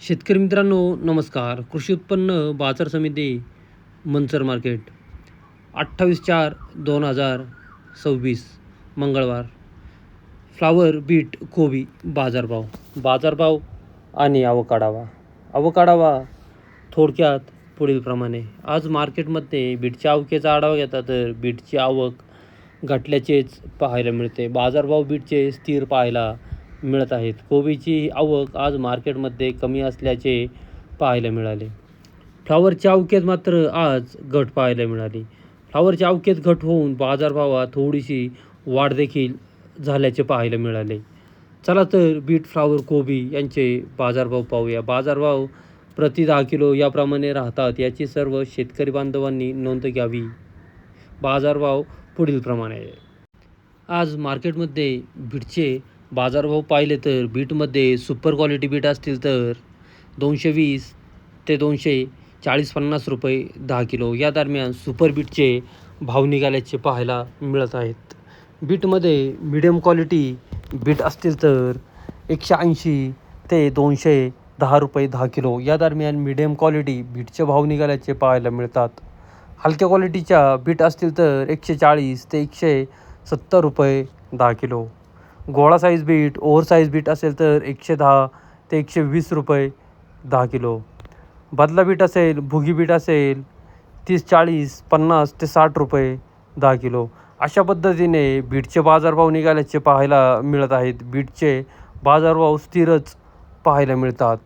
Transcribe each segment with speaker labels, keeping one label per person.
Speaker 1: शेतकरी मित्रांनो नमस्कार. कृषी उत्पन्न बाजार समिती मंचर मार्केट 28/4/2026 मंगळवार. फ्लावर, बीट, कोबी बाजारभाव आणि आवकाढावा थोडक्यात पुढीलप्रमाणे. आज मार्केटमध्ये बीटच्या आवकेचा आढावा घेतला तर बीटची आवक घटल्याचेच पाहायला मिळते. बाजारभाव बीटचे स्थिर पाहायला मिळत आहेत. कोबीची आवक आज मार्केटमध्ये कमी असल्याचे पाहायला मिळाले. फ्लावरच्या आवकेत मात्र आज घट पाहायला मिळाली. फ्लावरच्या आवकेत घट होऊन बाजारभावात थोडीशी वाढ देखील झाल्याचे पाहायला मिळाले. चला तर बीट, फ्लावर, कोबी यांचे बाजारभाव पाहूया. बाजारभाव प्रति 10 किलो याप्रमाणे राहतात, याची सर्व शेतकरी बांधवांनी नोंद घ्यावी. बाजारभाव पुढीलप्रमाणे. आज मार्केटमध्ये बीटचे बाजारभाव पाहिले तर बीटमध्ये सुपर क्वालिटी बीट असतील तर 220 ते 240-50 रुपये 10 किलो या दरम्यान सुपर बीटचे भाव निघाल्याचे पाहायला मिळत आहेत. बीटमध्ये मिडियम क्वालिटी बीट असतील तर 180 ते 210 रुपये 10 किलो या दरम्यान मिडियम क्वालिटी बीटचे भाव निघाल्याचे पाहायला मिळतात. हलक्या क्वालिटीच्या बीट असतील तर 140 ते 170 रुपये 10 किलो. गोळा size beet, over size beet असेल तर 110 ते 120 रुपये 10 किलो. बदला बीट असेल, भुगी बीट असेल 30-40, 50 ते 60 रुपये 10 किलो. अशा पद्धतीने बीटचे बाजारभाव निघाल्याचे पाहायला मिळत आहेत. बीटचे बाजारभाव स्थिरच पाहायला मिळतात.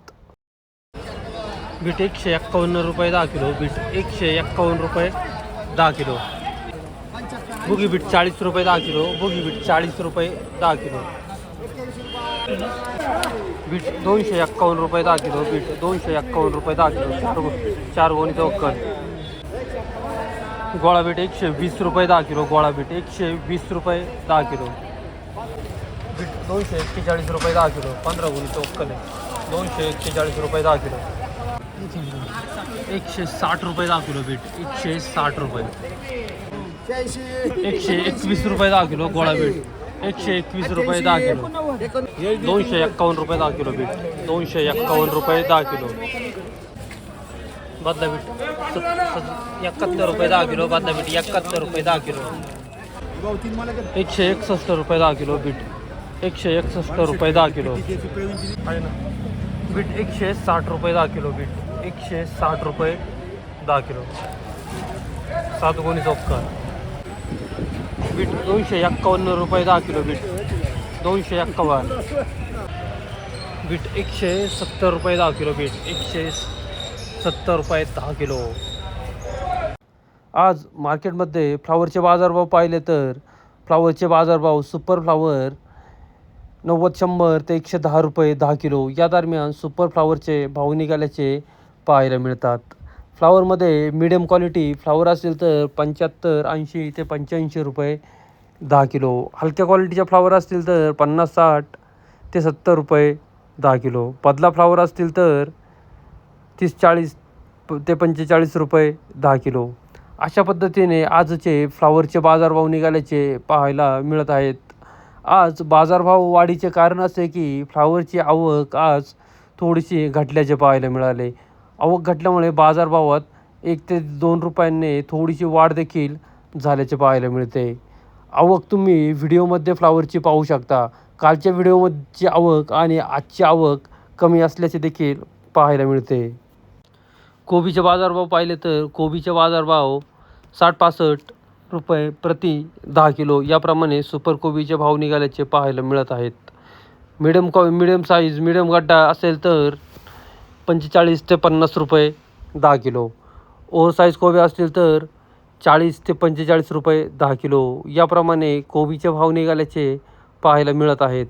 Speaker 1: बीट 151 रुपये 10 किलो. बीट 151 रुपये 10 किलो. भुगी बीट 40 रुपये 10 किलो. भुगी बीट 40 रुपये 10 किलो. बीट 251 रुपये 10 किलो. बीट 251 रुपये 10 किलो. चार गोणी चौकन. गोळा बीट 120 रुपये 10 किलो. गोळा बीट 120 रुपये 10 किलो. बीट 241 रुपये 10 किलो. 15 गोणी चौकन 241 रुपये 10 किलो. 160 रुपये 10 किलो. बीट 160 रुपये. 121 रुपये 10 किलो. गोळा बीट 121 रुपये 10 किलो. 251 रुपये 10 किलो. बीट 251 रुपये 10 किलो. बदला बीट 71 रुपये 10 किलो. बदला बीट 71 रुपये 10 किलो. 161 रुपये 10 किलो. बीट 161 रुपये 10 किलो. बीट 160 रुपये 10 किलो. बीट 160 रुपये 10 किलो. 7 गोणी चौका. बीट 251 रुपये 10 किलो. बीट 251. बीट 170 रुपये 10 किलो. बीट 170 रुपये 10 किलो. आज मार्केटमध्ये फ्लावरचे बाजारभाव पाहिले तर फ्लावरचे बाजारभाव सुपर फ्लावर 90-100 ते 110 रुपये 10 किलो या दरम्यान सुपर फ्लावरचे भाव निघाल्याचे पाहायला मिळतात. फ्लावरमध्ये मिडियम क्वालिटी फ्लावर असेल तर 75-80 ते 85 रुपये 10 किलो. हलक्या क्वालिटीच्या फ्लावर असतील तर 50-60 ते 70 रुपये 10 किलो. बदला फ्लावर असतील तर 30-40 ते 45 रुपये 10 किलो. अशा पद्धतीने आजचे फ्लावरचे बाजारभाव निघाल्याचे पाहायला मिळत आहेत. आज बाजारभाव वाढीचे कारण असे की फ्लावरची आवक आज थोडीशी घटल्याचे पाहायला मिळाले. आवक घटल्यामुळे बाजारभावात 1 ते 2 रुपयांनी थोडीशी वाढ देखील झाल्याचे पाहायला मिळते. आवक तुम्ही व्हिडिओमध्ये फ्लावरची पाहू शकता. कालच्या व्हिडिओमध्ये आवक आणि आजची आवक कमी असल्याचे देखील पाहायला मिळते. कोबीचे बाजारभाव पाहिले तर कोबीचे बाजारभाव 60-65 रुपये प्रति 10 किलो याप्रमाणे सुपर कोबीचे भाव निघाल्याचे पाहायला मिळत आहेत. मिडियम साईज मिडियम गड्डा असेल तर 45 ते 50 रुपये 10 किलो. ओव्हर साईज कोबी असतील तर 40 ते 45 रुपये 10 किलो याप्रमाणे कोबीचे भाव निघाल्याचे पाहायला मिळत आहेत.